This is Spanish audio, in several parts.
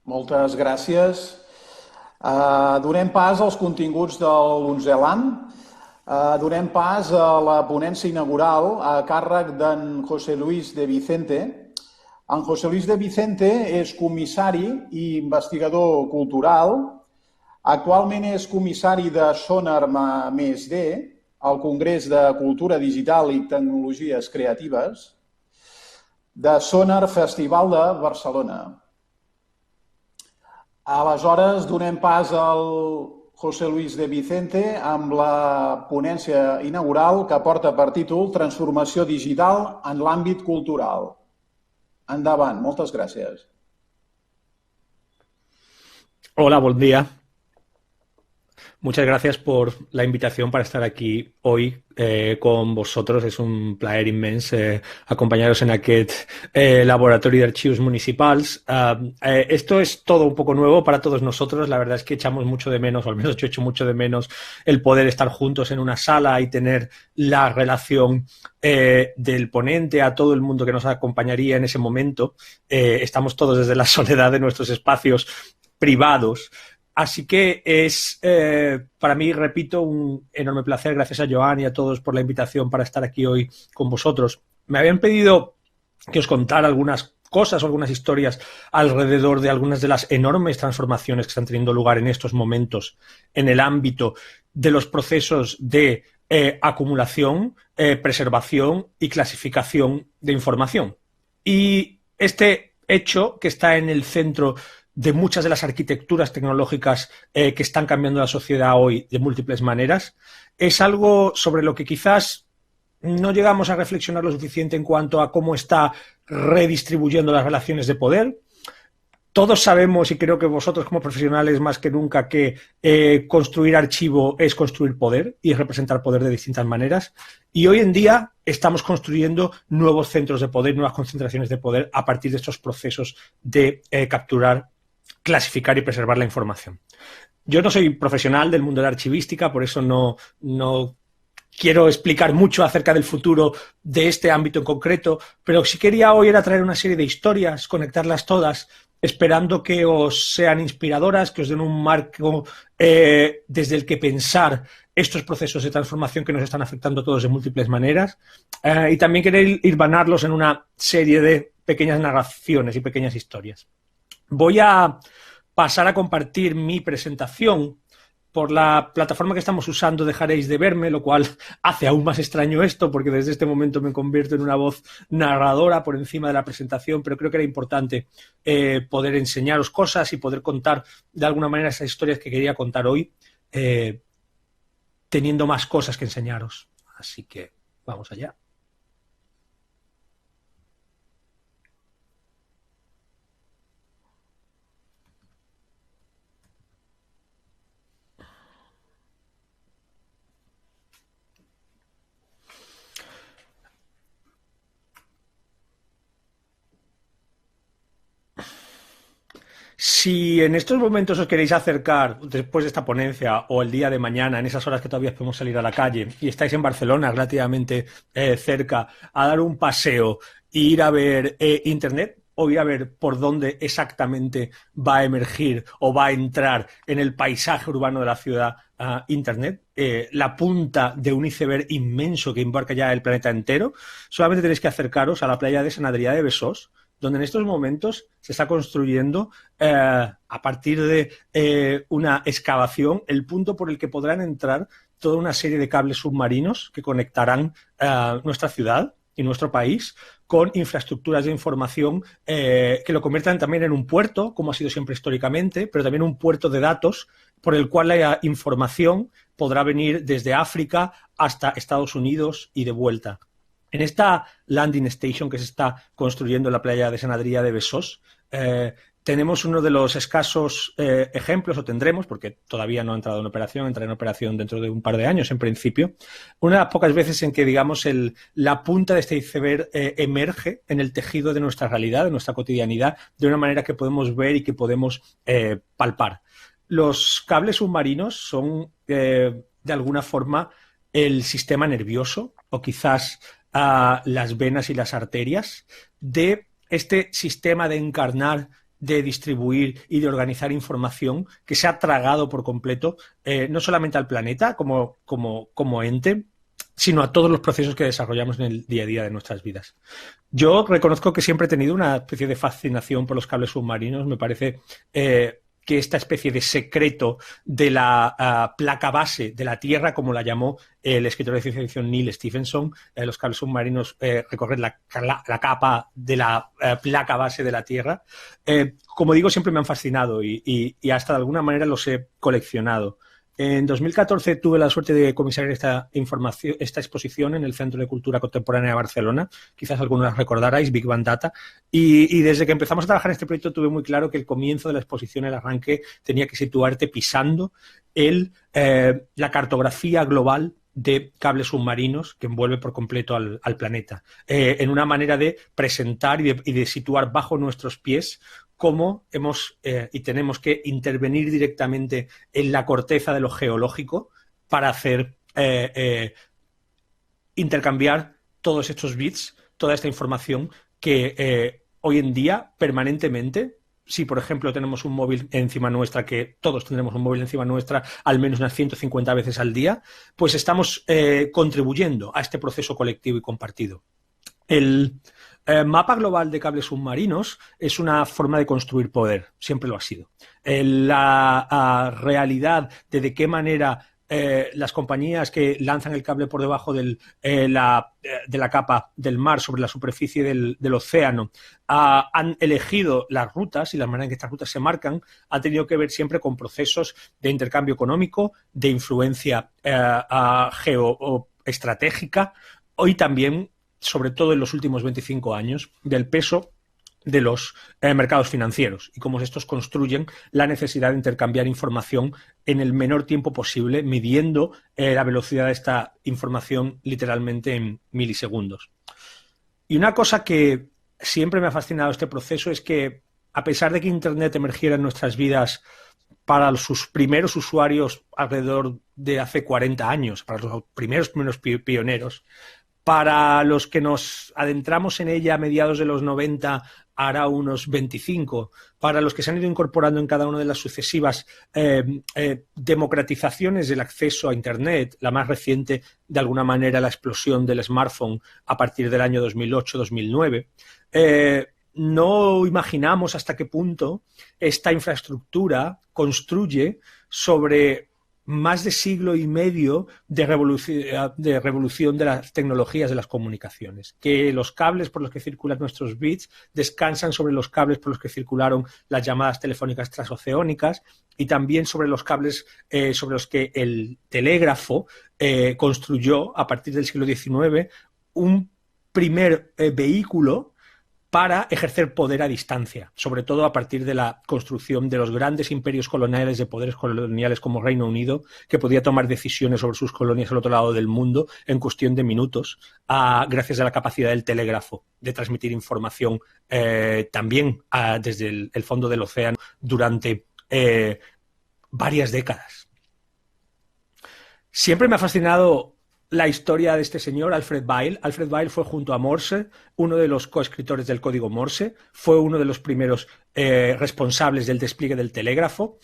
Moltes gràcies. Donem pas als continguts de l'11è l'any. Donem pas a la ponència inaugural a càrrec d'en José Luis de Vicente. En José Luis de Vicente és comissari i investigador cultural. Actualment és comissari de Sonar +D, al Congrés de Cultura Digital i Tecnologies Creatives, de Sonar Festival de Barcelona. Aleshores, donem pas al José Luis de Vicente amb la ponència inaugural que porta per títol Transformació digital en l'àmbit cultural. Endavant, moltes gràcies. Hola, buen día. Muchas gracias por la invitación para estar aquí hoy con vosotros. Es un plaer inmenso acompañaros en aquest laboratorio de archivos municipals. Esto es todo un poco nuevo para todos nosotros. La verdad es que echamos mucho de menos, o al menos yo echo mucho de menos, el poder estar juntos en una sala y tener la relación del ponente a todo el mundo que nos acompañaría en ese momento. Estamos todos desde la soledad de nuestros espacios privados. Así que es para mí, repito, un enorme placer. Gracias a Joan y a todos por la invitación para estar aquí hoy con vosotros. Me habían pedido que os contara algunas cosas o algunas historias alrededor de algunas de las enormes transformaciones que están teniendo lugar en estos momentos en el ámbito de los procesos de acumulación, preservación y clasificación de información. Y este hecho que está en el centro de muchas de las arquitecturas tecnológicas que están cambiando la sociedad hoy de múltiples maneras, es algo sobre lo que quizás no llegamos a reflexionar lo suficiente en cuanto a cómo está redistribuyendo las relaciones de poder. Todos sabemos, y creo que vosotros como profesionales más que nunca, que construir archivo es construir poder y representar poder de distintas maneras. Y hoy en día estamos construyendo nuevos centros de poder, nuevas concentraciones de poder a partir de estos procesos de capturar, clasificar y preservar la información. Yo no soy profesional del mundo de la archivística, por eso no quiero explicar mucho acerca del futuro de este ámbito en concreto, pero si quería hoy era traer una serie de historias, conectarlas todas, esperando que os sean inspiradoras, que os den un marco desde el que pensar estos procesos de transformación que nos están afectando a todos de múltiples maneras, y también querer hilvanarlos en una serie de pequeñas narraciones y pequeñas historias. Voy a pasar a compartir mi presentación. Por la plataforma que estamos usando dejaréis de verme, lo cual hace aún más extraño esto, porque desde este momento me convierto en una voz narradora por encima de la presentación, pero creo que era importante poder enseñaros cosas y poder contar de alguna manera esas historias que quería contar hoy, teniendo más cosas que enseñaros. Así que vamos allá. Si en estos momentos os queréis acercar después de esta ponencia o el día de mañana, en esas horas que todavía podemos salir a la calle y estáis en Barcelona relativamente cerca, a dar un paseo e ir a ver Internet o ir a ver por dónde exactamente va a emergir o va a entrar en el paisaje urbano de la ciudad Internet, la punta de un iceberg inmenso que embarca ya el planeta entero, solamente tenéis que acercaros a la playa de Sant Adrià de Besòs, donde en estos momentos se está construyendo, a partir de una excavación, el punto por el que podrán entrar toda una serie de cables submarinos que conectarán nuestra ciudad y nuestro país con infraestructuras de información que lo conviertan también en un puerto, como ha sido siempre históricamente, pero también un puerto de datos por el cual la información podrá venir desde África hasta Estados Unidos y de vuelta. En esta landing station que se está construyendo en la playa de Sant Adrià de Besòs, tenemos uno de los escasos ejemplos, o tendremos, porque todavía no ha entrado en operación, entrará en operación dentro de un par de años en principio, una de las pocas veces en que, digamos, la punta de este iceberg emerge en el tejido de nuestra realidad, de nuestra cotidianidad, de una manera que podemos ver y que podemos palpar. Los cables submarinos son, de alguna forma, el sistema nervioso, o quizás las venas y las arterias de este sistema de encarnar de distribuir y de organizar información que se ha tragado por completo no solamente al planeta como ente, sino a todos los procesos que desarrollamos en el día a día de nuestras vidas. Yo reconozco que siempre he tenido una especie de fascinación por los cables submarinos. Me parece que esta especie de secreto de la placa base de la Tierra, como la llamó el escritor de ciencia ficción Neil Stephenson, los cables submarinos recorren la capa de la placa base de la Tierra, como digo, siempre me han fascinado y hasta de alguna manera los he coleccionado. En 2014 tuve la suerte de comisariar esta exposición en el Centro de Cultura Contemporánea de Barcelona. Quizás algunos la recordarais, Big Bang Data. Y desde que empezamos a trabajar en este proyecto tuve muy claro que el comienzo de la exposición, el arranque, tenía que situarte pisando la cartografía global de cables submarinos que envuelve por completo al planeta, en una manera de presentar y de situar bajo nuestros pies cómo hemos y tenemos que intervenir directamente en la corteza de lo geológico para hacer intercambiar todos estos bits, toda esta información que hoy en día permanentemente, si por ejemplo tenemos un móvil encima nuestra, que todos tendremos un móvil encima nuestra al menos unas 150 veces al día, pues estamos contribuyendo a este proceso colectivo y compartido. El mapa global de cables submarinos es una forma de construir poder, siempre lo ha sido. La realidad de qué manera las compañías que lanzan el cable por debajo de la capa del mar sobre la superficie del océano han elegido las rutas y la manera en que estas rutas se marcan ha tenido que ver siempre con procesos de intercambio económico, de influencia geoestratégica, hoy también, sobre todo en los últimos 25 años, del peso de los mercados financieros y cómo estos construyen la necesidad de intercambiar información en el menor tiempo posible, midiendo la velocidad de esta información literalmente en milisegundos. Y una cosa que siempre me ha fascinado este proceso es que, a pesar de que Internet emergiera en nuestras vidas para sus primeros usuarios alrededor de hace 40 años, para los primeros pioneros, para los que nos adentramos en ella a mediados de los 90, hará unos 25, para los que se han ido incorporando en cada una de las sucesivas democratizaciones del acceso a Internet, la más reciente, de alguna manera, la explosión del smartphone a partir del año 2008-2009, no imaginamos hasta qué punto esta infraestructura construye sobre más de siglo y medio de revolución de las tecnologías de las comunicaciones, que los cables por los que circulan nuestros bits descansan sobre los cables por los que circularon las llamadas telefónicas transoceánicas y también sobre los cables sobre los que el telégrafo construyó a partir del siglo XIX un primer vehículo para ejercer poder a distancia, sobre todo a partir de la construcción de los grandes imperios coloniales de poderes coloniales como Reino Unido, que podía tomar decisiones sobre sus colonias al otro lado del mundo en cuestión de minutos, gracias a la capacidad del telégrafo de transmitir información también desde el fondo del océano durante varias décadas. Siempre me ha fascinado la historia de este señor, Alfred Vail. Alfred Vail fue, junto a Morse, uno de los coescritores del código Morse, fue uno de los primeros responsables del despliegue del telégrafo.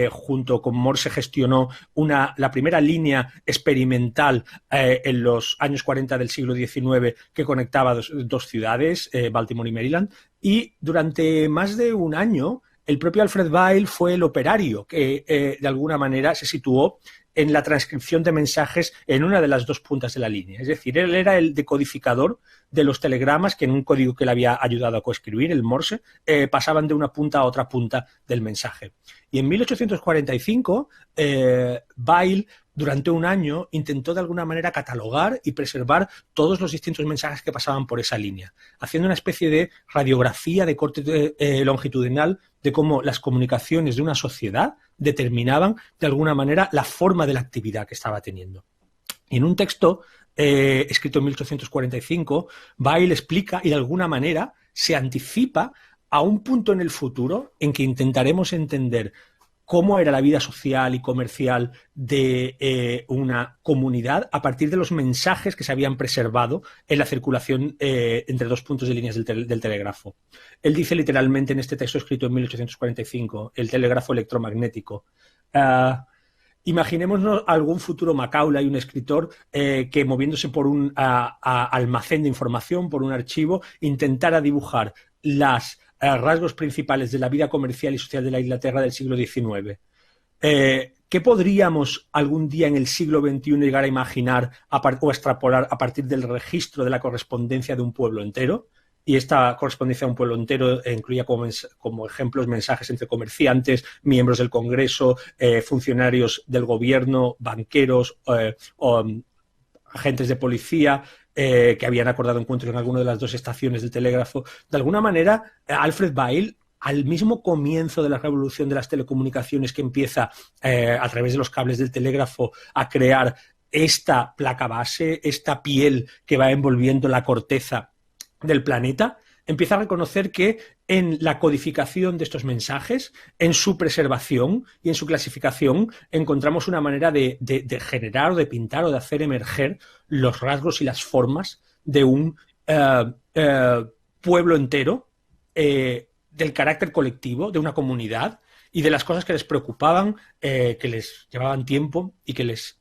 Junto con Morse gestionó la primera línea experimental en los años 40 del siglo XIX que conectaba dos ciudades, Baltimore y Maryland, y durante más de un año el propio Alfred Vail fue el operario que de alguna manera se situó en la transcripción de mensajes en una de las dos puntas de la línea. Es decir, él era el decodificador de los telegramas que en un código que le había ayudado a coescribir, el Morse, pasaban de una punta a otra punta del mensaje. Y en 1845, Vail, durante un año, intentó de alguna manera catalogar y preservar todos los distintos mensajes que pasaban por esa línea, haciendo una especie de radiografía de corte longitudinal de cómo las comunicaciones de una sociedad determinaban de alguna manera la forma de la actividad que estaba teniendo. Y en un texto escrito en 1845, Vail explica y de alguna manera se anticipa a un punto en el futuro en que intentaremos entender cómo era la vida social y comercial de una comunidad a partir de los mensajes que se habían preservado en la circulación entre dos puntos de líneas del telégrafo. Él dice literalmente en este texto escrito en 1845, el telégrafo electromagnético. Imaginémonos algún futuro Macaulay, un escritor que moviéndose por un almacén de información, por un archivo, intentara dibujar las rasgos principales de la vida comercial y social de la Inglaterra del siglo XIX. ¿Qué podríamos algún día en el siglo XXI llegar a imaginar o extrapolar a partir del registro de la correspondencia de un pueblo entero? Y esta correspondencia a un pueblo entero incluía como ejemplos mensajes entre comerciantes, miembros del Congreso, funcionarios del gobierno, banqueros, agentes de policía, que habían acordado encuentros en alguna de las dos estaciones del telégrafo. De alguna manera, Alfred Vail, al mismo comienzo de la revolución de las telecomunicaciones, que empieza a través de los cables del telégrafo a crear esta placa base, esta piel que va envolviendo la corteza del planeta, empieza a reconocer que en la codificación de estos mensajes, en su preservación y en su clasificación, encontramos una manera de generar o de pintar o de hacer emerger los rasgos y las formas de un pueblo entero, del carácter colectivo, de una comunidad y de las cosas que les preocupaban, que les llevaban tiempo y que les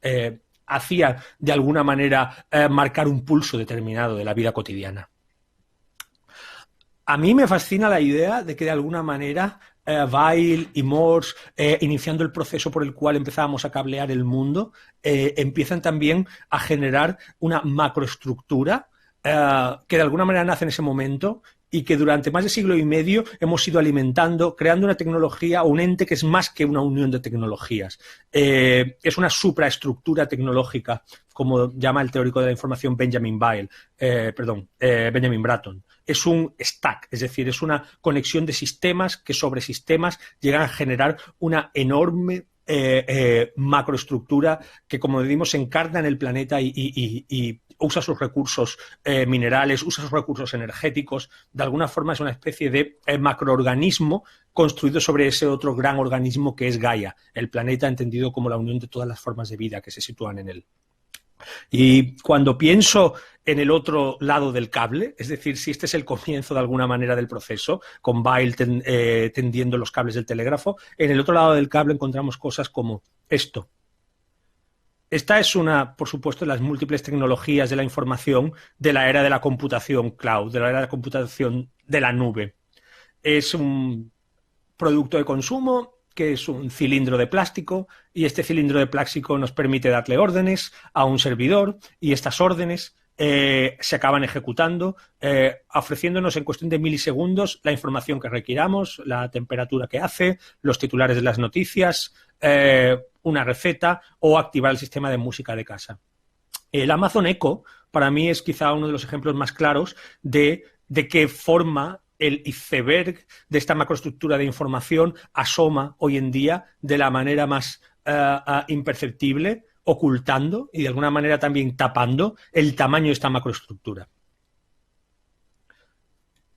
hacía de alguna manera marcar un pulso determinado de la vida cotidiana. A mí me fascina la idea de que de alguna manera Vail y Morse, iniciando el proceso por el cual empezábamos a cablear el mundo, empiezan también a generar una macroestructura que de alguna manera nace en ese momento y que durante más de siglo y medio hemos ido alimentando, creando una tecnología o un ente que es más que una unión de tecnologías. Es una supraestructura tecnológica, como llama el teórico de la información Benjamin Bratton. Es un stack, es decir, es una conexión de sistemas que sobre sistemas llegan a generar una enorme macroestructura que, como decimos, se encarna en el planeta y usa sus recursos minerales, usa sus recursos energéticos. De alguna forma es una especie de macroorganismo construido sobre ese otro gran organismo que es Gaia, el planeta entendido como la unión de todas las formas de vida que se sitúan en él. Y cuando pienso en el otro lado del cable, es decir, si este es el comienzo de alguna manera del proceso, con Vail tendiendo los cables del telégrafo, en el otro lado del cable encontramos cosas como esto. Esta es una, por supuesto, de las múltiples tecnologías de la información de la era de la computación cloud, de la era de la computación de la nube. Es un producto de consumo que es un cilindro de plástico, y este cilindro de plástico nos permite darle órdenes a un servidor, y estas órdenes se acaban ejecutando, ofreciéndonos en cuestión de milisegundos la información que requiramos, la temperatura que hace, los titulares de las noticias, una receta o activar el sistema de música de casa. El Amazon Echo para mí es quizá uno de los ejemplos más claros de qué forma el iceberg de esta macroestructura de información asoma hoy en día de la manera más imperceptible, ocultando y de alguna manera también tapando el tamaño de esta macroestructura.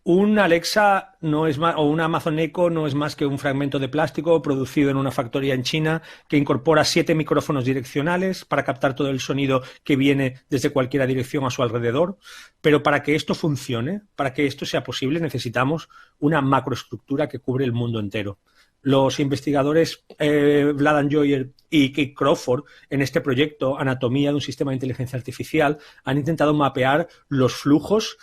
Un Alexa no es más, o un Amazon Echo no es más que un fragmento de plástico producido en una factoría en China que incorpora 7 micrófonos direccionales para captar todo el sonido que viene desde cualquier dirección a su alrededor. Pero para que esto funcione, para que esto sea posible, necesitamos una macroestructura que cubre el mundo entero. Los investigadores Vladan Joyer y Kate Crawford en este proyecto Anatomía de un sistema de inteligencia artificial han intentado mapear los flujos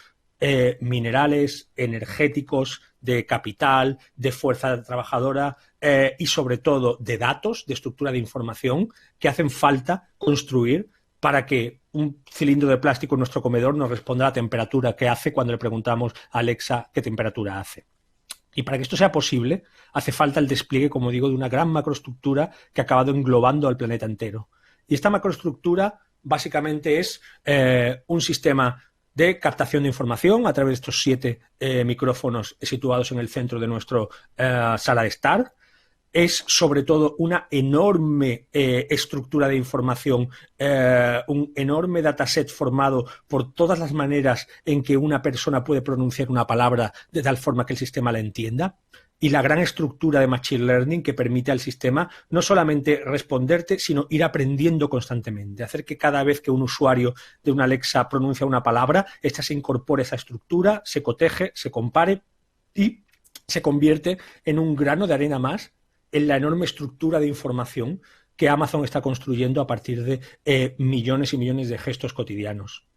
minerales, energéticos, de capital, de fuerza trabajadora y sobre todo de datos, de estructura de información que hacen falta construir para que un cilindro de plástico en nuestro comedor nos responda a la temperatura que hace cuando le preguntamos a Alexa qué temperatura hace. Y para que esto sea posible, hace falta el despliegue, como digo, de una gran macroestructura que ha acabado englobando al planeta entero. Y esta macroestructura básicamente es un sistema de captación de información a través de estos 7 micrófonos situados en el centro de nuestra sala de estar. Es sobre todo una enorme estructura de información, un enorme dataset formado por todas las maneras en que una persona puede pronunciar una palabra de tal forma que el sistema la entienda. y la gran estructura de Machine Learning que permite al sistema no solamente responderte, sino ir aprendiendo constantemente, hacer que cada vez que un usuario de una Alexa pronuncia una palabra, ésta se incorpore a esa estructura, se coteje, se compare y se convierte en un grano de arena más en la enorme estructura de información que Amazon está construyendo a partir de millones y millones de gestos cotidianos.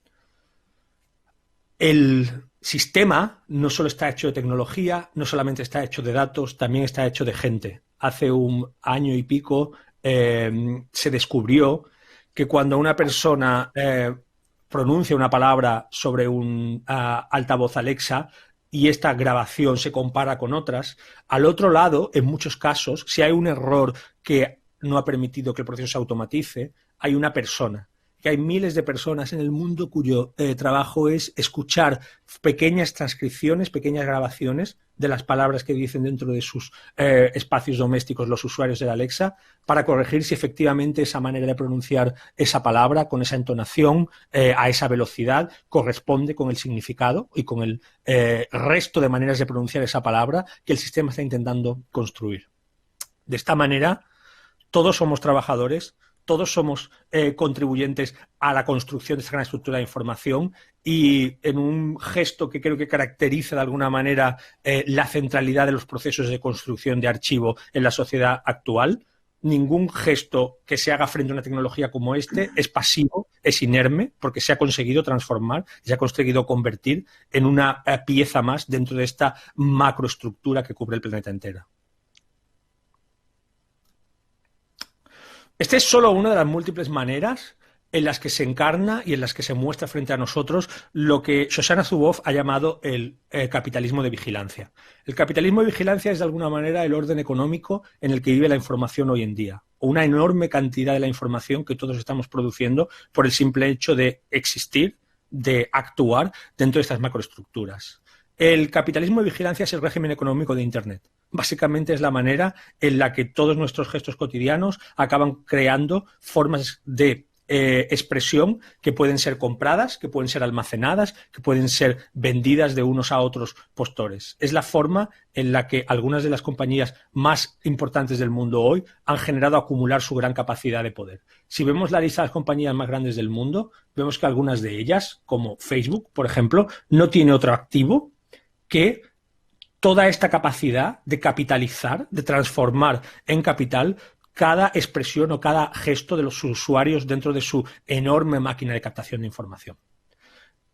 El sistema no solo está hecho de tecnología, no solamente está hecho de datos, también está hecho de gente. Hace un año y pico se descubrió que cuando una persona pronuncia una palabra sobre un altavoz Alexa y esta grabación se compara con otras, al otro lado, en muchos casos, si hay un error que no ha permitido que el proceso se automatice, hay una persona. Que hay miles de personas en el mundo cuyo trabajo es escuchar pequeñas transcripciones, pequeñas grabaciones de las palabras que dicen dentro de sus espacios domésticos los usuarios de la Alexa para corregir si efectivamente esa manera de pronunciar esa palabra con esa entonación a esa velocidad corresponde con el significado y con el resto de maneras de pronunciar esa palabra que el sistema está intentando construir. De esta manera, todos somos trabajadores, todos somos contribuyentes a la construcción de esta gran estructura de información y en un gesto que creo que caracteriza de alguna manera la centralidad de los procesos de construcción de archivo en la sociedad actual, ningún gesto que se haga frente a una tecnología como este es pasivo, es inerme, porque se ha conseguido transformar, se ha conseguido convertir en una pieza más dentro de esta macroestructura que cubre el planeta entero. Esta es solo una de las múltiples maneras en las que se encarna y en las que se muestra frente a nosotros lo que Shoshana Zuboff ha llamado el capitalismo de vigilancia. El capitalismo de vigilancia es de alguna manera el orden económico en el que vive la información hoy en día, o una enorme cantidad de la información que todos estamos produciendo por el simple hecho de existir, de actuar dentro de estas macroestructuras. El capitalismo de vigilancia es el régimen económico de Internet. Básicamente es la manera en la que todos nuestros gestos cotidianos acaban creando formas de expresión que pueden ser compradas, que pueden ser almacenadas, que pueden ser vendidas de unos a otros postores. Es la forma en la que algunas de las compañías más importantes del mundo hoy han generado acumular su gran capacidad de poder. Si vemos la lista de las compañías más grandes del mundo, vemos que algunas de ellas, como Facebook, por ejemplo, no tiene otro activo que toda esta capacidad de capitalizar, de transformar en capital cada expresión o cada gesto de los usuarios dentro de su enorme máquina de captación de información.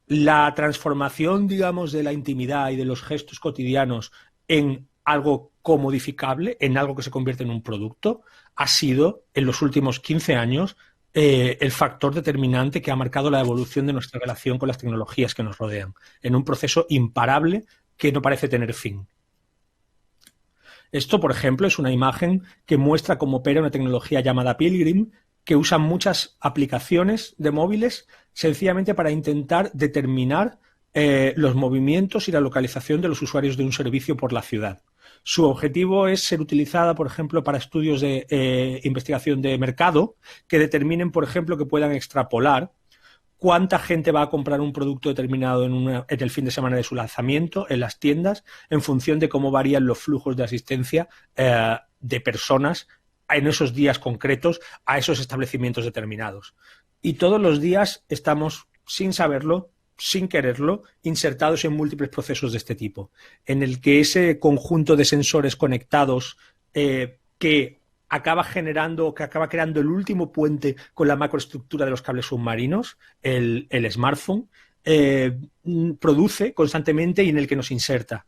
La transformación, digamos, de la intimidad y de los gestos cotidianos en algo comodificable, en algo que se convierte en un producto, ha sido, en los últimos 15 años, el factor determinante que ha marcado la evolución de nuestra relación con las tecnologías que nos rodean, en un proceso imparable que no parece tener fin. Esto, por ejemplo, es una imagen que muestra cómo opera una tecnología llamada Pilgrim, que usa muchas aplicaciones de móviles sencillamente para intentar determinar los movimientos y la localización de los usuarios de un servicio por la ciudad. Su objetivo es ser utilizada, por ejemplo, para estudios de investigación de mercado que determinen, por ejemplo, que puedan extrapolar cuánta gente va a comprar un producto determinado en el fin de semana de su lanzamiento en las tiendas en función de cómo varían los flujos de asistencia de personas en esos días concretos a esos establecimientos determinados. Y todos los días estamos, sin saberlo, sin quererlo, insertados en múltiples procesos de este tipo, en el que ese conjunto de sensores conectados que acaba creando el último puente con la macroestructura de los cables submarinos, el smartphone, produce constantemente y en el que nos inserta.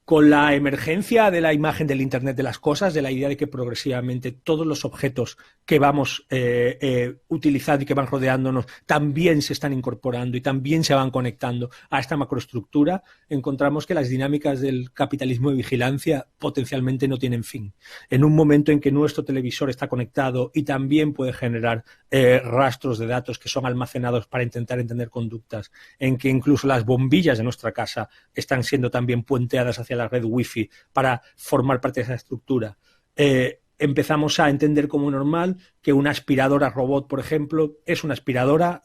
Con la emergencia de la imagen del Internet de las cosas, de la idea de que progresivamente todos los objetos que vamos utilizando y que van rodeándonos también se están incorporando y también se van conectando a esta macroestructura, encontramos que las dinámicas del capitalismo de vigilancia potencialmente no tienen fin. En un momento en que nuestro televisor está conectado y también puede generar rastros de datos que son almacenados para intentar entender conductas, en que incluso las bombillas de nuestra casa están siendo también puenteadas hacia la red wifi para formar parte de esa estructura. Empezamos a entender como normal que una aspiradora robot, por ejemplo, es una aspiradora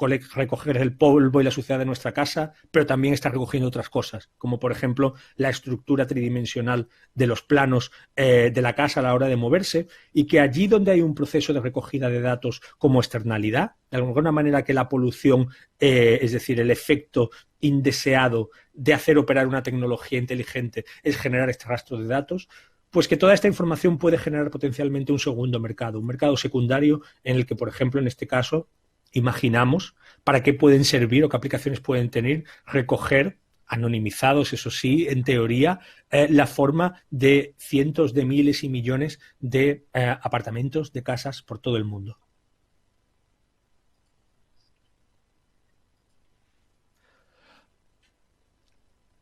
recoger el polvo y la suciedad de nuestra casa, pero también está recogiendo otras cosas, como por ejemplo la estructura tridimensional de los planos de la casa a la hora de moverse, y que allí donde hay un proceso de recogida de datos como externalidad, de alguna manera que la polución, es decir, el efecto indeseado de hacer operar una tecnología inteligente es generar este rastro de datos, pues que toda esta información puede generar potencialmente un segundo mercado, un mercado secundario en el que, por ejemplo, en este caso, imaginamos para qué pueden servir o qué aplicaciones pueden tener recoger, anonimizados, eso sí, en teoría, la forma de cientos de miles y millones de apartamentos, de casas por todo el mundo.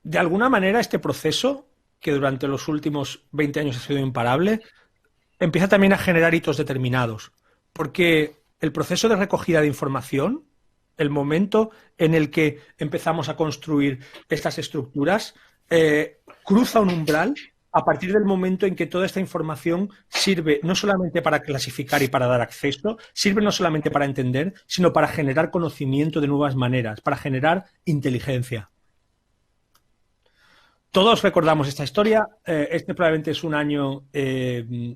De alguna manera, este proceso, que durante los últimos 20 años ha sido imparable, empieza también a generar hitos determinados, porque el proceso de recogida de información, el momento en el que empezamos a construir estas estructuras, cruza un umbral a partir del momento en que toda esta información sirve no solamente para clasificar y para dar acceso, sirve no solamente para entender, sino para generar conocimiento de nuevas maneras, para generar inteligencia. Todos recordamos esta historia. Este probablemente es un año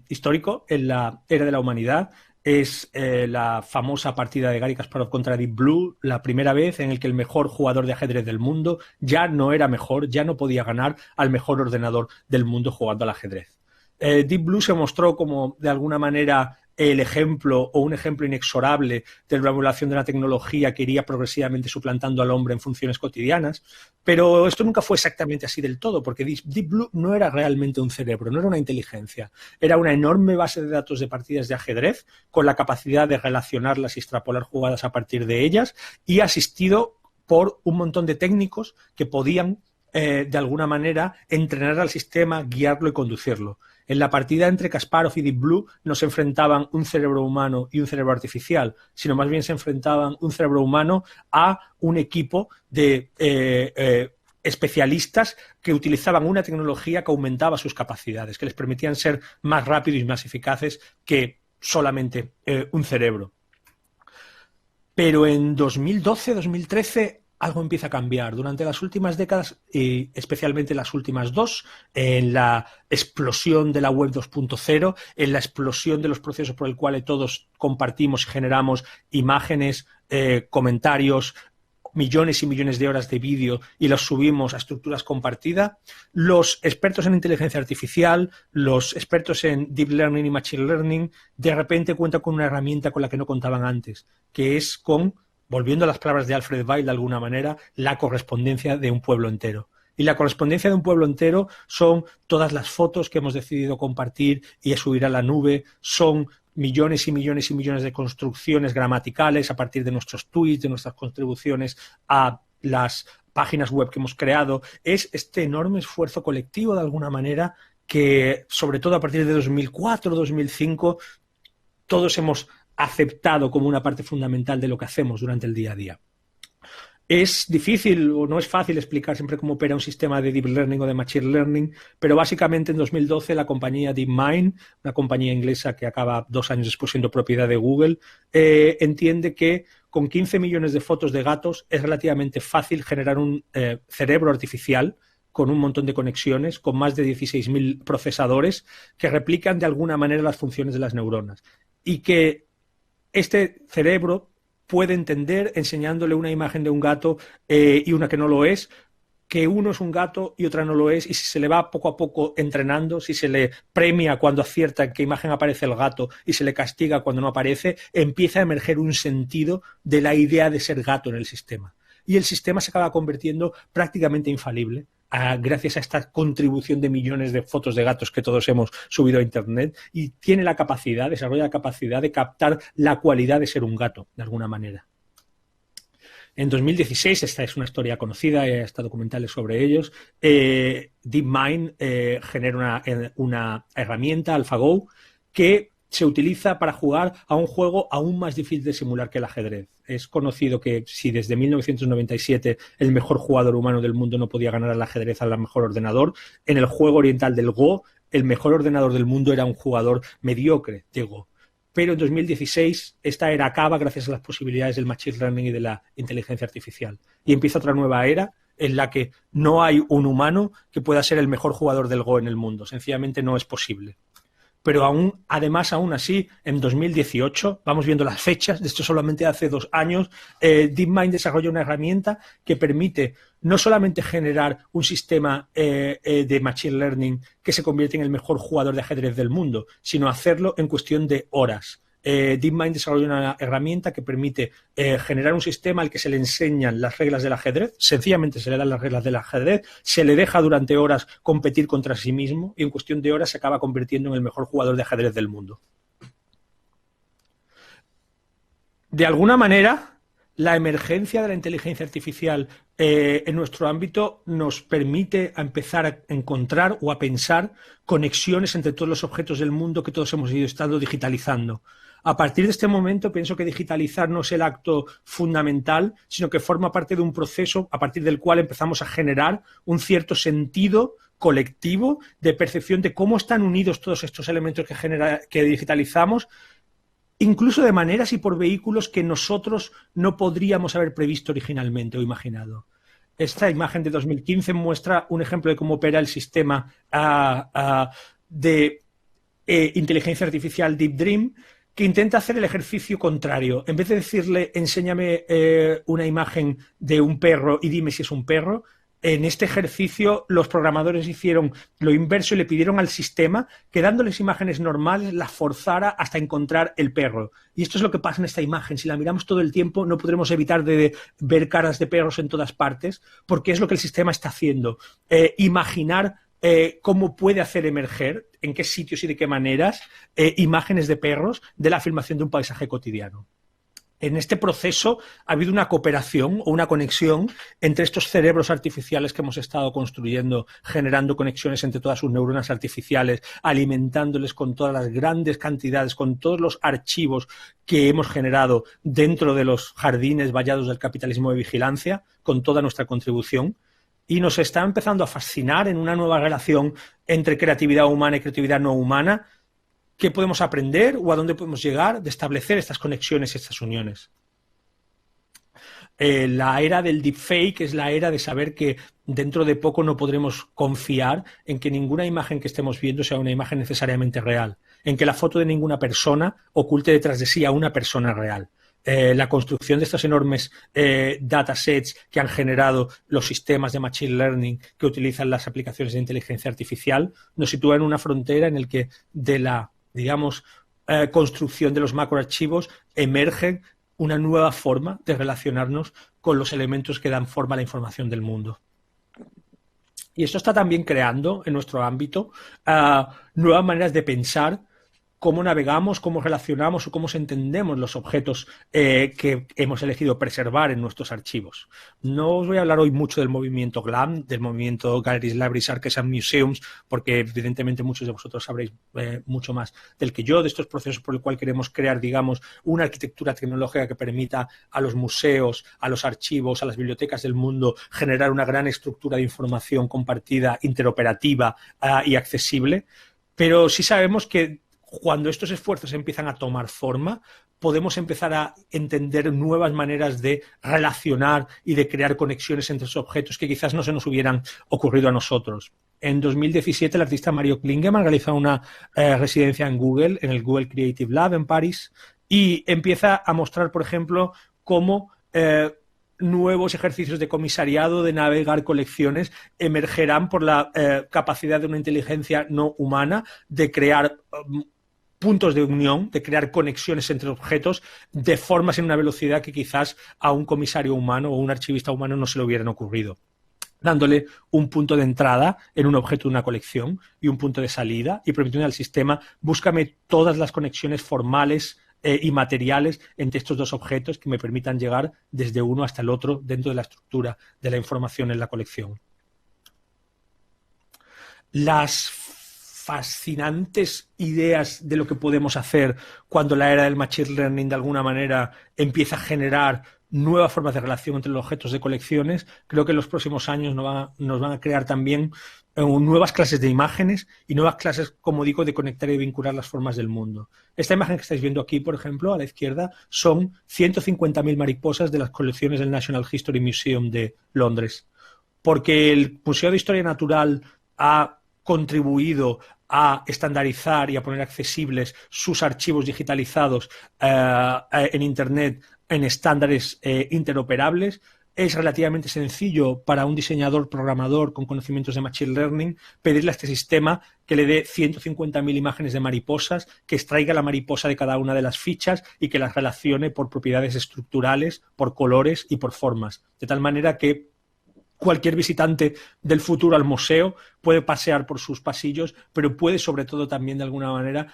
histórico en la era de la humanidad. Es la famosa partida de Garry Kasparov contra Deep Blue, la primera vez en la que el mejor jugador de ajedrez del mundo ya no era mejor, ya no podía ganar al mejor ordenador del mundo jugando al ajedrez. Deep Blue se mostró como, de alguna manera, el ejemplo o un ejemplo inexorable de la evolución de la tecnología que iría progresivamente suplantando al hombre en funciones cotidianas, pero esto nunca fue exactamente así del todo, porque Deep Blue no era realmente un cerebro, no era una inteligencia, era una enorme base de datos de partidas de ajedrez con la capacidad de relacionarlas y extrapolar jugadas a partir de ellas, y asistido por un montón de técnicos que podían de alguna manera entrenar al sistema, guiarlo y conducirlo. En la partida entre Kasparov y Deep Blue no se enfrentaban un cerebro humano y un cerebro artificial, sino más bien se enfrentaban un cerebro humano a un equipo de especialistas que utilizaban una tecnología que aumentaba sus capacidades, que les permitían ser más rápidos y más eficaces que solamente un cerebro. Pero en 2012, 2013... algo empieza a cambiar. Durante las últimas décadas, y especialmente las últimas dos, en la explosión de la web 2.0, en la explosión de los procesos por el cual todos compartimos y generamos imágenes, comentarios, millones y millones de horas de vídeo y los subimos a estructuras compartidas, los expertos en inteligencia artificial, los expertos en deep learning y machine learning, de repente cuentan con una herramienta con la que no contaban antes, que es con, volviendo a las palabras de Alfred Weil de alguna manera, la correspondencia de un pueblo entero. Y la correspondencia de un pueblo entero son todas las fotos que hemos decidido compartir y subir a la nube, son millones y millones y millones de construcciones gramaticales a partir de nuestros tweets, de nuestras contribuciones a las páginas web que hemos creado. Es este enorme esfuerzo colectivo de alguna manera que, sobre todo a partir de 2004, 2005, todos hemos aceptado como una parte fundamental de lo que hacemos durante el día a día. Es difícil o no es fácil explicar siempre cómo opera un sistema de deep learning o de machine learning, pero básicamente en 2012 la compañía DeepMind, una compañía inglesa que acaba 2 años después siendo propiedad de Google, entiende que con 15 millones de fotos de gatos es relativamente fácil generar un cerebro artificial con un montón de conexiones, con más de 16.000 procesadores que replican de alguna manera las funciones de las neuronas. Y que este cerebro puede entender, enseñándole una imagen de un gato y una que no lo es, que uno es un gato y otra no lo es, y si se le va poco a poco entrenando, si se le premia cuando acierta en qué imagen aparece el gato y se le castiga cuando no aparece, empieza a emerger un sentido de la idea de ser gato en el sistema. Y el sistema se acaba convirtiendo prácticamente infalible gracias a esta contribución de millones de fotos de gatos que todos hemos subido a Internet, y tiene la capacidad, desarrolla la capacidad de captar la cualidad de ser un gato, de alguna manera. En 2016, esta es una historia conocida, está documentales sobre ellos, DeepMind genera una herramienta, AlphaGo, que se utiliza para jugar a un juego aún más difícil de simular que el ajedrez. Es conocido que si desde 1997 el mejor jugador humano del mundo no podía ganar al ajedrez al mejor ordenador, en el juego oriental del Go, el mejor ordenador del mundo era un jugador mediocre de Go. pero en 2016 esta era acaba gracias a las posibilidades del machine learning y de la inteligencia artificial. Y empieza otra nueva era en la que no hay un humano que pueda ser el mejor jugador del Go en el mundo. Sencillamente no es posible. Pero además, aún así, en 2018, vamos viendo las fechas, de esto solamente hace 2 años, DeepMind desarrolla una herramienta que permite no solamente generar un sistema de Machine Learning que se convierte en el mejor jugador de ajedrez del mundo, sino hacerlo en cuestión de horas. DeepMind desarrolla una herramienta que permite generar un sistema al que se le enseñan las reglas del ajedrez, sencillamente se le dan las reglas del ajedrez, se le deja durante horas competir contra sí mismo y en cuestión de horas se acaba convirtiendo en el mejor jugador de ajedrez del mundo. De alguna manera, la emergencia de la inteligencia artificial en nuestro ámbito nos permite empezar a encontrar o a pensar conexiones entre todos los objetos del mundo que todos hemos ido estando digitalizando. A partir de este momento pienso que digitalizar no es el acto fundamental, sino que forma parte de un proceso a partir del cual empezamos a generar un cierto sentido colectivo de percepción de cómo están unidos todos estos elementos que digitalizamos, incluso de maneras y por vehículos que nosotros no podríamos haber previsto originalmente o imaginado. Esta imagen de 2015 muestra un ejemplo de cómo opera el sistema de inteligencia artificial Deep Dream, que intenta hacer el ejercicio contrario. En vez de decirle, enséñame una imagen de un perro y dime si es un perro, en este ejercicio los programadores hicieron lo inverso y le pidieron al sistema que dándoles imágenes normales las forzara hasta encontrar el perro. Y esto es lo que pasa en esta imagen. Si la miramos todo el tiempo no podremos evitar de ver caras de perros en todas partes, porque es lo que el sistema está haciendo. Imaginar cómo puede hacer emerger, en qué sitios y de qué maneras, imágenes de perros de la filmación de un paisaje cotidiano. En este proceso ha habido una cooperación o una conexión entre estos cerebros artificiales que hemos estado construyendo, generando conexiones entre todas sus neuronas artificiales, alimentándoles con todas las grandes cantidades, con todos los archivos que hemos generado dentro de los jardines vallados del capitalismo de vigilancia, con toda nuestra contribución. Y nos está empezando a fascinar en una nueva relación entre creatividad humana y creatividad no humana. ¿Qué podemos aprender o a dónde podemos llegar de establecer estas conexiones y estas uniones? La era del deepfake es la era de saber que dentro de poco no podremos confiar en que ninguna imagen que estemos viendo sea una imagen necesariamente real, en que la foto de ninguna persona oculte detrás de sí a una persona real. La construcción de estos enormes datasets que han generado los sistemas de Machine Learning que utilizan las aplicaciones de inteligencia artificial nos sitúa en una frontera en la que de la, digamos, construcción de los macroarchivos emerge una nueva forma de relacionarnos con los elementos que dan forma a la información del mundo. Y esto está también creando en nuestro ámbito nuevas maneras de pensar cómo navegamos, cómo relacionamos o cómo entendemos los objetos que hemos elegido preservar en nuestros archivos. No os voy a hablar hoy mucho del movimiento GLAM, del movimiento Galleries, Libraries, Archives and Museums, porque evidentemente muchos de vosotros sabréis mucho más del que yo, de estos procesos por el cual queremos crear, digamos, una arquitectura tecnológica que permita a los museos, a los archivos, a las bibliotecas del mundo generar una gran estructura de información compartida, interoperativa y accesible. Pero sí sabemos que cuando estos esfuerzos empiezan a tomar forma, podemos empezar a entender nuevas maneras de relacionar y de crear conexiones entre esos objetos que quizás no se nos hubieran ocurrido a nosotros. En 2017, el artista Mario Klingemann realiza una residencia en Google, en el Google Creative Lab en París, y empieza a mostrar, por ejemplo, cómo nuevos ejercicios de comisariado, de navegar colecciones, emergerán por la capacidad de una inteligencia no humana de crear puntos de unión, de crear conexiones entre objetos de formas en una velocidad que quizás a un comisario humano o un archivista humano no se le hubieran ocurrido, dándole un punto de entrada en un objeto de una colección y un punto de salida y permitiendo al sistema búscame todas las conexiones formales y materiales entre estos dos objetos que me permitan llegar desde uno hasta el otro dentro de la estructura de la información en la colección. Las fascinantes ideas de lo que podemos hacer cuando la era del Machine Learning de alguna manera empieza a generar nuevas formas de relación entre los objetos de colecciones, creo que en los próximos años nos van a crear también nuevas clases de imágenes y nuevas clases, como digo, de conectar y vincular las formas del mundo. Esta imagen que estáis viendo aquí, por ejemplo, a la izquierda, son 150.000 mariposas de las colecciones del National History Museum de Londres. Porque el Museo de Historia Natural ha contribuido a estandarizar y a poner accesibles sus archivos digitalizados en Internet en estándares interoperables. Es relativamente sencillo para un diseñador programador con conocimientos de Machine Learning pedirle a este sistema que le dé 150.000 imágenes de mariposas, que extraiga la mariposa de cada una de las fichas y que las relacione por propiedades estructurales, por colores y por formas. De tal manera que cualquier visitante del futuro al museo puede pasear por sus pasillos, pero puede sobre todo también de alguna manera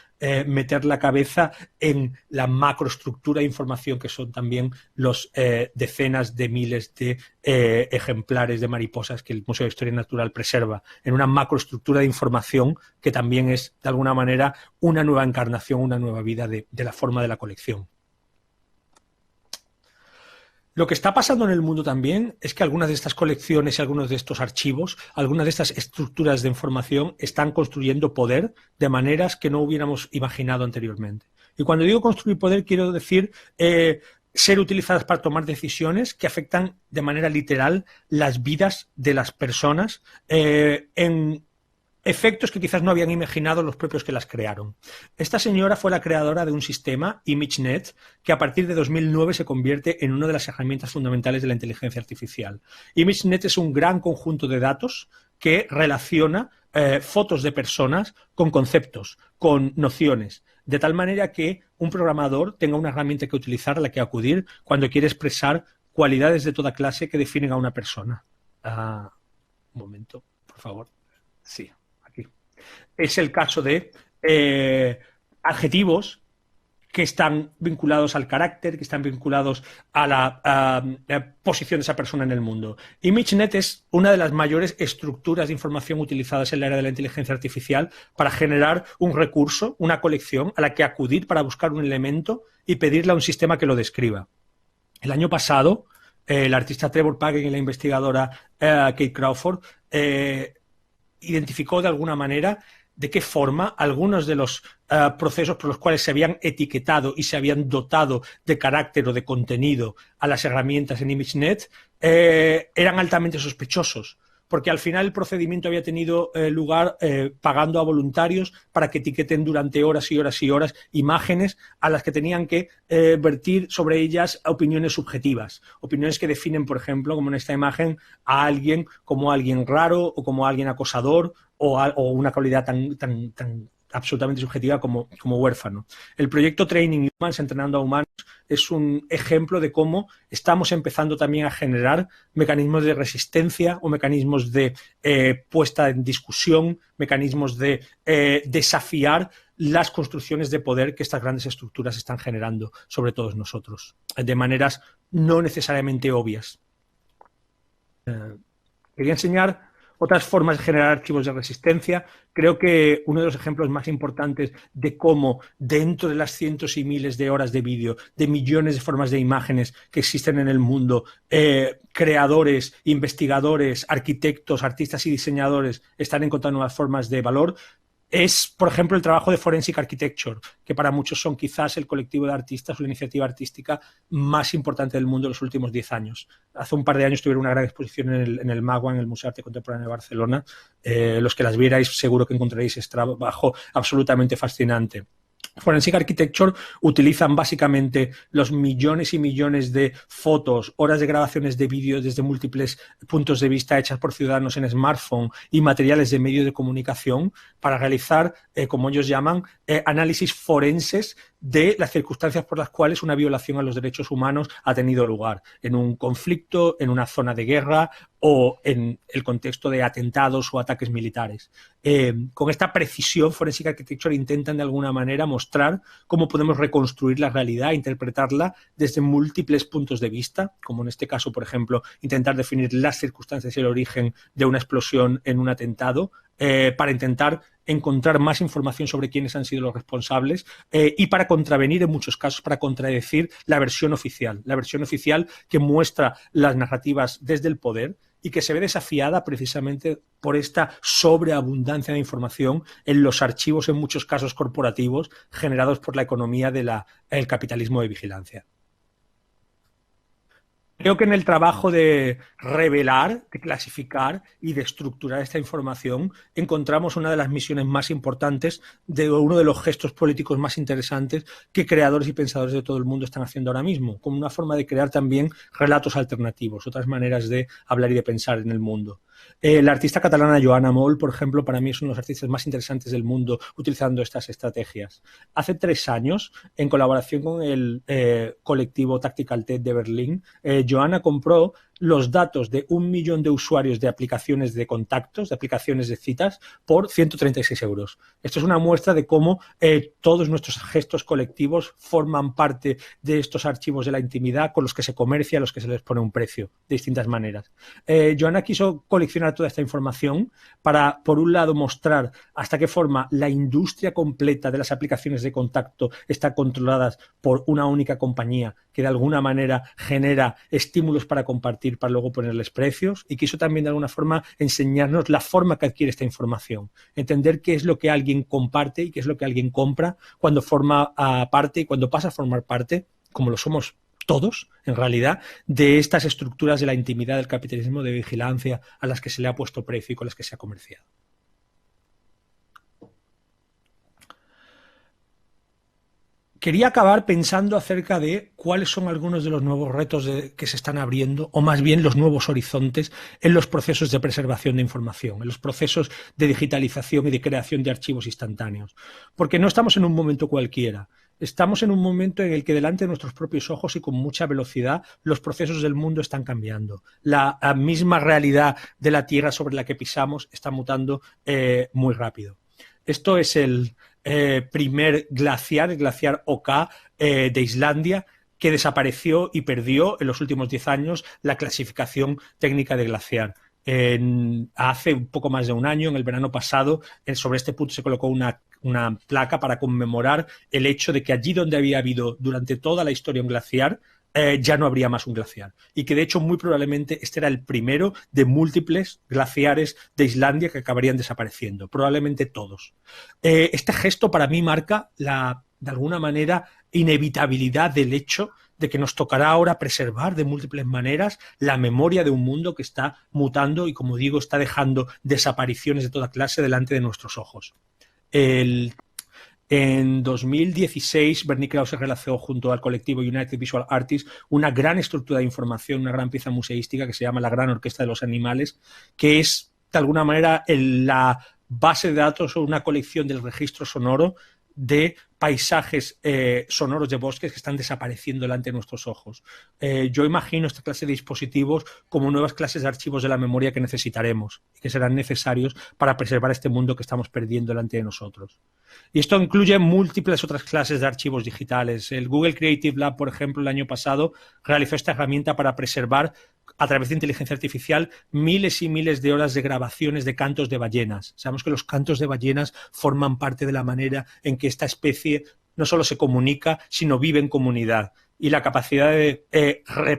meter la cabeza en la macroestructura de información que son también los decenas de miles de ejemplares de mariposas que el Museo de Historia Natural preserva, en una macroestructura de información que también es de alguna manera una nueva encarnación, una nueva vida de la forma de la colección. Lo que está pasando en el mundo también es que algunas de estas colecciones y algunos de estos archivos, algunas de estas estructuras de información están construyendo poder de maneras que no hubiéramos imaginado anteriormente. Y cuando digo construir poder, quiero decir ser utilizadas para tomar decisiones que afectan de manera literal las vidas de las personas en efectos que quizás no habían imaginado los propios que las crearon. Esta señora fue la creadora de un sistema, ImageNet, que a partir de 2009 se convierte en una de las herramientas fundamentales de la inteligencia artificial. ImageNet es un gran conjunto de datos que relaciona fotos de personas con conceptos, con nociones, de tal manera que un programador tenga una herramienta que utilizar, a la que acudir, cuando quiere expresar cualidades de toda clase que definen a una persona. Un momento, por favor. Sí. Es el caso de adjetivos que están vinculados al carácter, que están vinculados a la posición de esa persona en el mundo. ImageNet es una de las mayores estructuras de información utilizadas en la era de la inteligencia artificial para generar un recurso, una colección a la que acudir para buscar un elemento y pedirle a un sistema que lo describa. El año pasado, el artista Trevor Paggen y la investigadora Kate Crawford identificó de alguna manera de qué forma algunos de los procesos por los cuales se habían etiquetado y se habían dotado de carácter o de contenido a las herramientas en ImageNet eran altamente sospechosos, porque al final el procedimiento había tenido lugar pagando a voluntarios para que etiqueten durante horas y horas y horas imágenes a las que tenían que vertir sobre ellas opiniones subjetivas, opiniones que definen, por ejemplo, como en esta imagen, a alguien como alguien raro o como alguien acosador o una cualidad tan absolutamente subjetiva como huérfano. El proyecto Training Humans, Entrenando a Humanos, es un ejemplo de cómo estamos empezando también a generar mecanismos de resistencia o mecanismos de puesta en discusión, mecanismos de desafiar las construcciones de poder que estas grandes estructuras están generando sobre todos nosotros, de maneras no necesariamente obvias. Quería enseñar otras formas de generar archivos de resistencia. Creo que uno de los ejemplos más importantes de cómo dentro de las cientos y miles de horas de vídeo, de millones de formas de imágenes que existen en el mundo, creadores, investigadores, arquitectos, artistas y diseñadores están encontrando nuevas formas de valor, es, por ejemplo, el trabajo de Forensic Architecture, que para muchos son quizás el colectivo de artistas o la iniciativa artística más importante del mundo en los últimos 10 años. Hace un par de años tuvieron una gran exposición en el MAGUA, en el Museo de Arte Contemporáneo de Barcelona. Los que las vierais seguro que encontraréis este trabajo absolutamente fascinante. Forensic Architecture utilizan básicamente los millones y millones de fotos, horas de grabaciones de vídeo desde múltiples puntos de vista hechas por ciudadanos en smartphone y materiales de medios de comunicación para realizar, como ellos llaman, análisis forenses de las circunstancias por las cuales una violación a los derechos humanos ha tenido lugar en un conflicto, en una zona de guerra o en el contexto de atentados o ataques militares. Con esta precisión, Forensic Architecture intentan de alguna manera mostrar cómo podemos reconstruir la realidad, interpretarla desde múltiples puntos de vista, como en este caso, por ejemplo, intentar definir las circunstancias y el origen de una explosión en un atentado, para intentar encontrar más información sobre quiénes han sido los responsables y para contravenir en muchos casos, para contradecir la versión oficial que muestra las narrativas desde el poder y que se ve desafiada precisamente por esta sobreabundancia de información en los archivos, en muchos casos corporativos, generados por la economía del capitalismo de vigilancia. Creo que en el trabajo de revelar, de clasificar y de estructurar esta información encontramos una de las misiones más importantes de uno de los gestos políticos más interesantes que creadores y pensadores de todo el mundo están haciendo ahora mismo, como una forma de crear también relatos alternativos, otras maneras de hablar y de pensar en el mundo. La artista catalana Joana Moll, por ejemplo, para mí es uno de los artistas más interesantes del mundo utilizando estas estrategias. Hace 3 años, en colaboración con el colectivo Tactical TED de Berlín, Joana compró los datos de 1 millón de usuarios de aplicaciones de contactos, de aplicaciones de citas, por 136 euros. Esto es una muestra de cómo todos nuestros gestos colectivos forman parte de estos archivos de la intimidad con los que se comercia, a los que se les pone un precio, de distintas maneras. Joana quiso coleccionar toda esta información para, por un lado, mostrar hasta qué forma la industria completa de las aplicaciones de contacto está controlada por una única compañía que de alguna manera genera estímulos para compartir, para luego ponerles precios, y quiso también de alguna forma enseñarnos la forma que adquiere esta información, entender qué es lo que alguien comparte y qué es lo que alguien compra cuando forma parte y cuando pasa a formar parte, como lo somos todos, en realidad, de estas estructuras de la intimidad del capitalismo de vigilancia a las que se le ha puesto precio y con las que se ha comerciado. Quería acabar pensando acerca de cuáles son algunos de los nuevos retos que se están abriendo, o más bien los nuevos horizontes en los procesos de preservación de información, en los procesos de digitalización y de creación de archivos instantáneos. Porque no estamos en un momento cualquiera. Estamos en un momento en el que delante de nuestros propios ojos y con mucha velocidad los procesos del mundo están cambiando. La misma realidad de la Tierra sobre la que pisamos está mutando muy rápido. Esto es el primer glaciar, el glaciar Oka de Islandia, que desapareció y perdió en los últimos 10 años la clasificación técnica de glaciar. Hace un poco más de un año, en el verano pasado, sobre este punto se colocó una placa para conmemorar el hecho de que allí donde había habido durante toda la historia un glaciar, ya no habría más un glaciar. Y que de hecho muy probablemente este era el primero de múltiples glaciares de Islandia que acabarían desapareciendo. Probablemente todos. Este gesto para mí marca de alguna manera, inevitabilidad del hecho de que nos tocará ahora preservar de múltiples maneras la memoria de un mundo que está mutando y, como digo, está dejando desapariciones de toda clase delante de nuestros ojos. En 2016, Bernie Krause realizó junto al colectivo United Visual Artists una gran estructura de información, una gran pieza museística que se llama La Gran Orquesta de los Animales, que es, de alguna manera, la base de datos o una colección del registro sonoro de paisajes sonoros de bosques que están desapareciendo delante de nuestros ojos. Yo imagino esta clase de dispositivos como nuevas clases de archivos de la memoria que necesitaremos y que serán necesarios para preservar este mundo que estamos perdiendo delante de nosotros. Y esto incluye múltiples otras clases de archivos digitales. El Google Creative Lab, por ejemplo, el año pasado realizó esta herramienta para preservar a través de inteligencia artificial miles y miles de horas de grabaciones de cantos de ballenas. Sabemos que los cantos de ballenas forman parte de la manera en que esta especie no solo se comunica, sino vive en comunidad. Y la capacidad de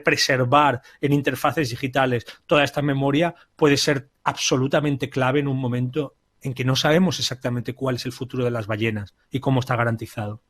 preservar en interfaces digitales toda esta memoria puede ser absolutamente clave en un momento en que no sabemos exactamente cuál es el futuro de las ballenas y cómo está garantizado.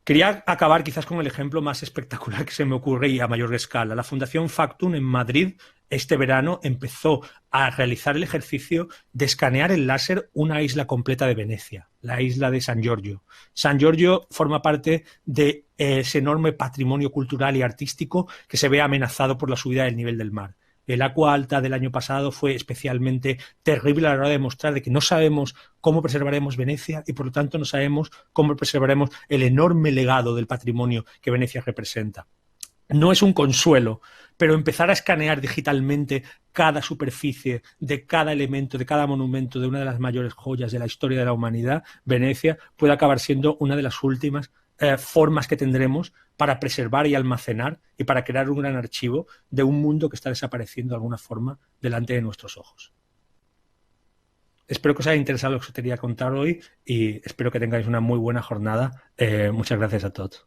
Quería acabar quizás con el ejemplo más espectacular que se me ocurre y a mayor escala. La Fundación Factum en Madrid este verano empezó a realizar el ejercicio de escanear en láser una isla completa de Venecia, la isla de San Giorgio. San Giorgio forma parte de ese enorme patrimonio cultural y artístico que se ve amenazado por la subida del nivel del mar. El Acqua Alta del año pasado fue especialmente terrible a la hora de demostrar de que no sabemos cómo preservaremos Venecia y por lo tanto no sabemos cómo preservaremos el enorme legado del patrimonio que Venecia representa. No es un consuelo, pero empezar a escanear digitalmente cada superficie de cada elemento, de cada monumento, de una de las mayores joyas de la historia de la humanidad, Venecia, puede acabar siendo una de las últimas formas que tendremos para preservar y almacenar y para crear un gran archivo de un mundo que está desapareciendo de alguna forma delante de nuestros ojos. Espero que os haya interesado lo que os quería contar hoy y espero que tengáis una muy buena jornada. Muchas gracias a todos.